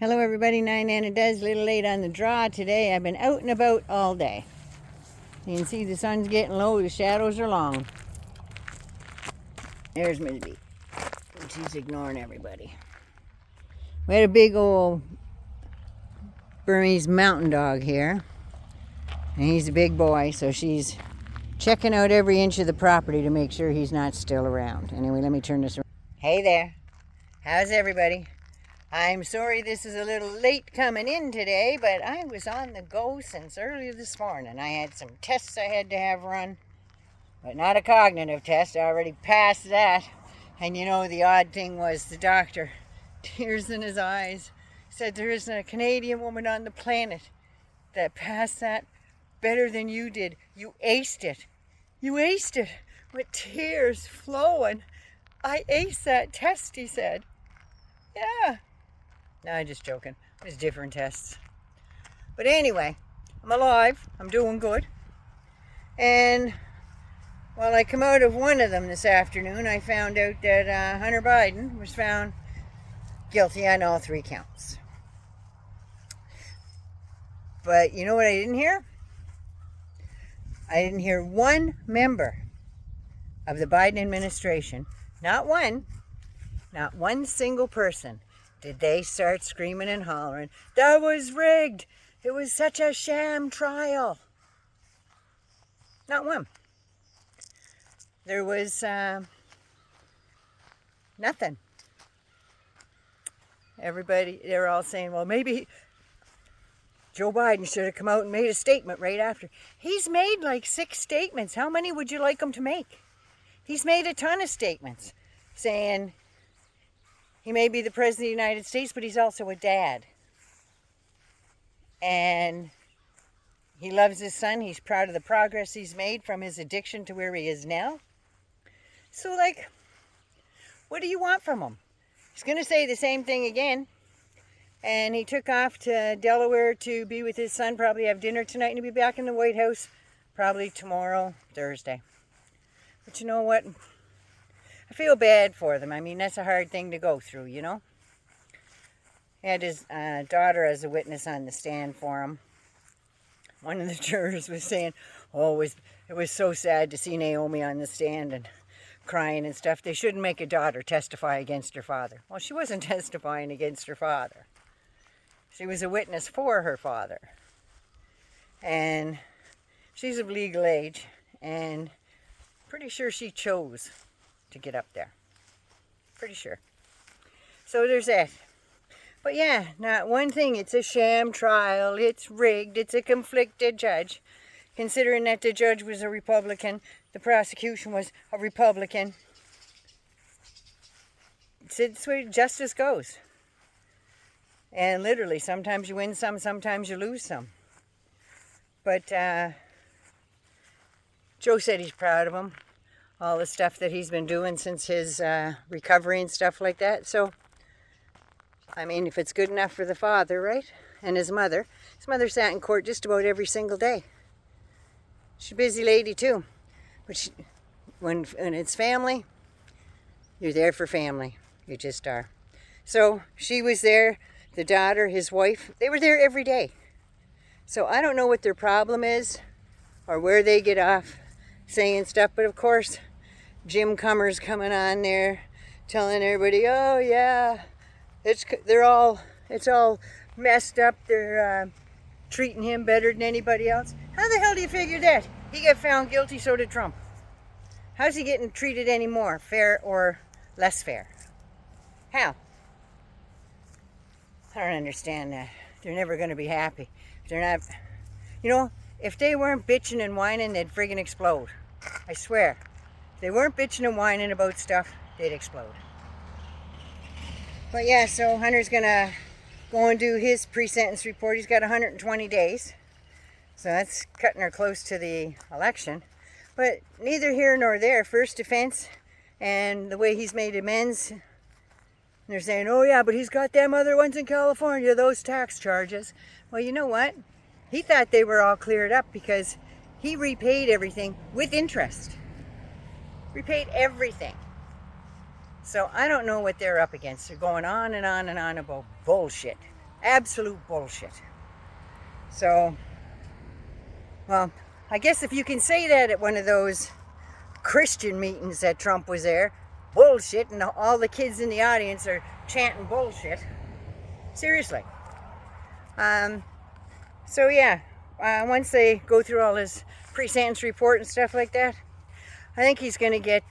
Hello everybody, 9 Anna does, a little late on the draw today. I've been out and about all day. You can see the sun's getting low, the shadows are long. There's Miss B. She's ignoring everybody. We had a big old Burmese mountain dog here. And he's a big boy, so she's checking out every inch of the property to make sure he's not still around. Anyway, let me turn this around. Hey there. How's everybody? I'm sorry this is a little late coming in today, but I was on the go since earlier this morning. I had some tests I had to have run, but not a cognitive test. I already passed that. And you know, the odd thing was the doctor, tears in his eyes, said there isn't a Canadian woman on the planet that passed that better than you did. You aced it. You aced it, with tears flowing. I aced that test, he said. Yeah. No, I'm just joking. It was different tests. But anyway, I'm alive. I'm doing good. And while I come out of one of them this afternoon, I found out that Hunter Biden was found guilty on all 3 counts. But you know what I didn't hear? I didn't hear one member of the Biden administration, not one single person, did they start screaming and hollering, that was rigged. It was such a sham trial. Not one. There was nothing. Everybody, they're all saying, well, maybe Joe Biden should have come out and made a statement right after. He's made like 6 statements. How many would you like him to make? He's made a ton of statements saying he may be the President of the United States, but he's also a dad. And he loves his son. He's proud of the progress he's made from his addiction to where he is now. So, like, what do you want from him? He's going to say the same thing again. And he took off to Delaware to be with his son, probably have dinner tonight, and he'll be back in the White House probably tomorrow, Thursday. But you know what? I feel bad for them. I mean, that's a hard thing to go through, you know? He had his daughter as a witness on the stand for him. One of the jurors was saying, oh, it was so sad to see Naomi on the stand and crying and stuff. They shouldn't make a daughter testify against her father. Well, she wasn't testifying against her father. She was a witness for her father. And she's of legal age, and pretty sure she chose to get up there. Pretty sure. So there's that. But yeah, not one thing. It's a sham trial. It's rigged. It's a conflicted judge. Considering that the judge was a Republican, the prosecution was a Republican. It's where justice goes. And literally, sometimes you win some, sometimes you lose some. But Joe said he's proud of him. All the stuff that he's been doing since his recovery and stuff like that. So, I mean, if it's good enough for the father, right? And his mother sat in court just about every single day. She's a busy lady too. But when it's family, you're there for family. You just are. So she was there, the daughter, his wife, they were there every day. So I don't know what their problem is or where they get off saying stuff, but of course, Jim Cummer's coming on there telling everybody, oh yeah, it's all messed up. They're treating him better than anybody else. How the hell do you figure that? He got found guilty, so did Trump. How's he getting treated any more, fair or less fair? How? I don't understand that. They're never going to be happy. They're not, you know, if they weren't bitching and whining, they'd friggin' explode. I swear. If they weren't bitching and whining about stuff, they'd explode. But yeah, so Hunter's going to go and do his pre-sentence report. He's got 120 days. So that's cutting her close to the election. But neither here nor there. First defense and the way he's made amends. And they're saying, oh yeah, but he's got them other ones in California, those tax charges. Well, you know what? He thought they were all cleared up because he repaid everything with interest. Repaid everything. So I don't know what they're up against. They're going on and on and on about bullshit. Absolute bullshit. So, well, I guess if you can say that at one of those Christian meetings that Trump was there, bullshit, and all the kids in the audience are chanting bullshit. Seriously. So yeah, once they go through all his pre-sentence report and stuff like that, I think he's going to get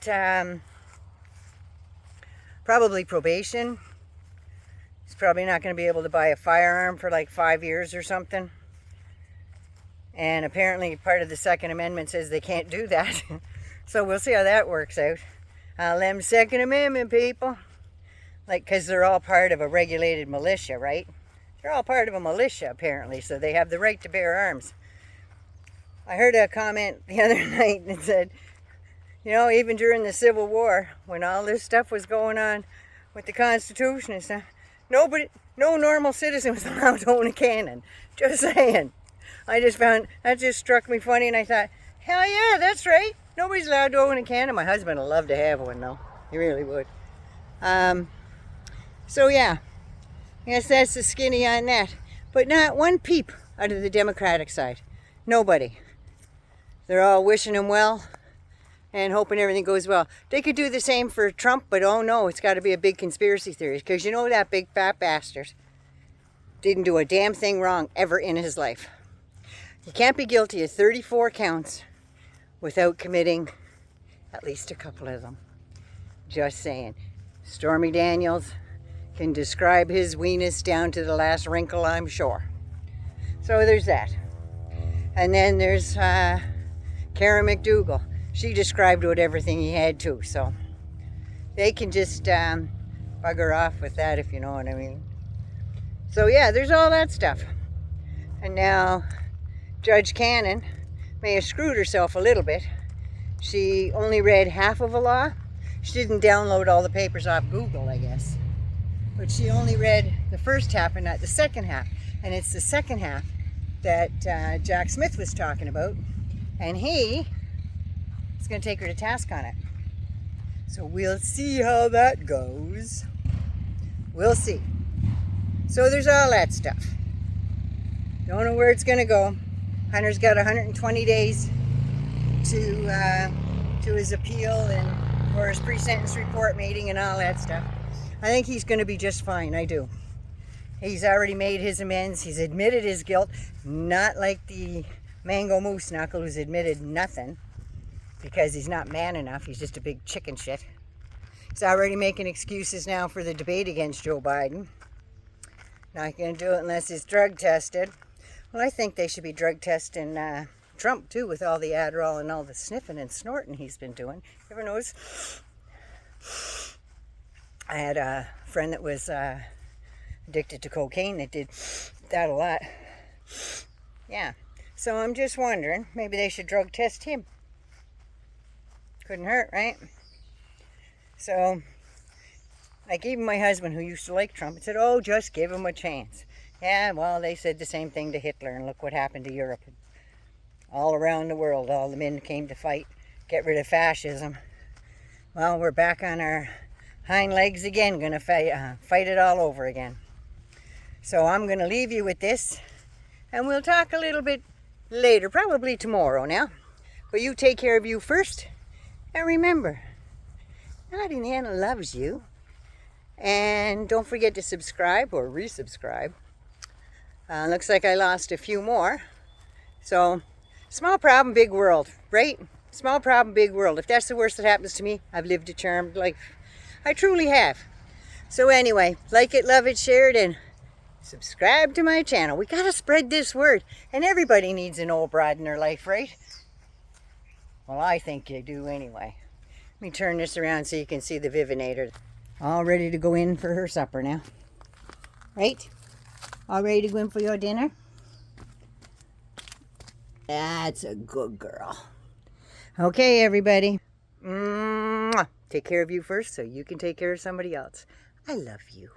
probably probation. He's probably not going to be able to buy a firearm for like 5 years or something. And apparently part of the Second Amendment says they can't do that. So we'll see how that works out. Them Second Amendment people. Like, because they're all part of a regulated militia, right? They're all part of a militia, apparently, so they have the right to bear arms. I heard a comment the other night that said, you know, even during the Civil War, when all this stuff was going on with the Constitution and stuff, no normal citizen was allowed to own a cannon. Just saying. That just struck me funny, and I thought, hell yeah, that's right. Nobody's allowed to own a cannon. My husband would love to have one, though. He really would. So yeah, I guess that's the skinny on that. But not one peep out of the Democratic side. Nobody. They're all wishing him well and hoping everything goes well. They could do the same for Trump, but oh no, it's got to be a big conspiracy theory. Because you know that big fat bastard didn't do a damn thing wrong ever in his life. He can't be guilty of 34 counts without committing at least a couple of them. Just saying. Stormy Daniels can describe his weenus down to the last wrinkle, I'm sure. So there's that. And then there's Karen McDougal. She described what everything he had too. So they can just bugger off with that, if you know what I mean. So yeah, there's all that stuff. And now Judge Cannon may have screwed herself a little bit. She only read half of a law. She didn't download all the papers off Google, I guess. But she only read the first half and not the second half. And it's the second half that Jack Smith was talking about. And he is going to take her to task on it. So we'll see how that goes. We'll see. So there's all that stuff. Don't know where it's going to go. Hunter's got 120 days to his appeal and for his pre-sentence report meeting and all that stuff. I think he's going to be just fine. I do. He's already made his amends. He's admitted his guilt. Not like the Mango Moose Knuckle who's admitted nothing because he's not man enough. He's just a big chicken shit. He's already making excuses now for the debate against Joe Biden. Not going to do it unless he's drug tested. Well, I think they should be drug testing Trump too, with all the Adderall and all the sniffing and snorting he's been doing. You ever notice? I had a friend that was addicted to cocaine that did that a lot. Yeah. So I'm just wondering, maybe they should drug test him. Couldn't hurt, right? So, like even my husband, who used to like Trump, said, oh, just give him a chance. Yeah, well, they said the same thing to Hitler, and look what happened to Europe. All around the world, all the men came to fight, get rid of fascism. Well, we're back on our hind legs again, gonna fight it all over again. So I'm gonna leave you with this, and we'll talk a little bit later, probably tomorrow now. But you take care of you first, and remember, Naughty Nana loves you. And don't forget to subscribe or resubscribe. Looks like I lost a few more. So, small problem, big world, right? Small problem, big world. If that's the worst that happens to me, I've lived a charmed life. I truly have. So anyway, like it, love it, share it, and subscribe to my channel. We gotta spread this word. And everybody needs an old broad in their life, right? Well, I think you do anyway. Let me turn this around so you can see the Vivinator. All ready to go in for her supper now. Right? All ready to go in for your dinner? That's a good girl. Okay, everybody. Mwah. Take care of you first so you can take care of somebody else. I love you.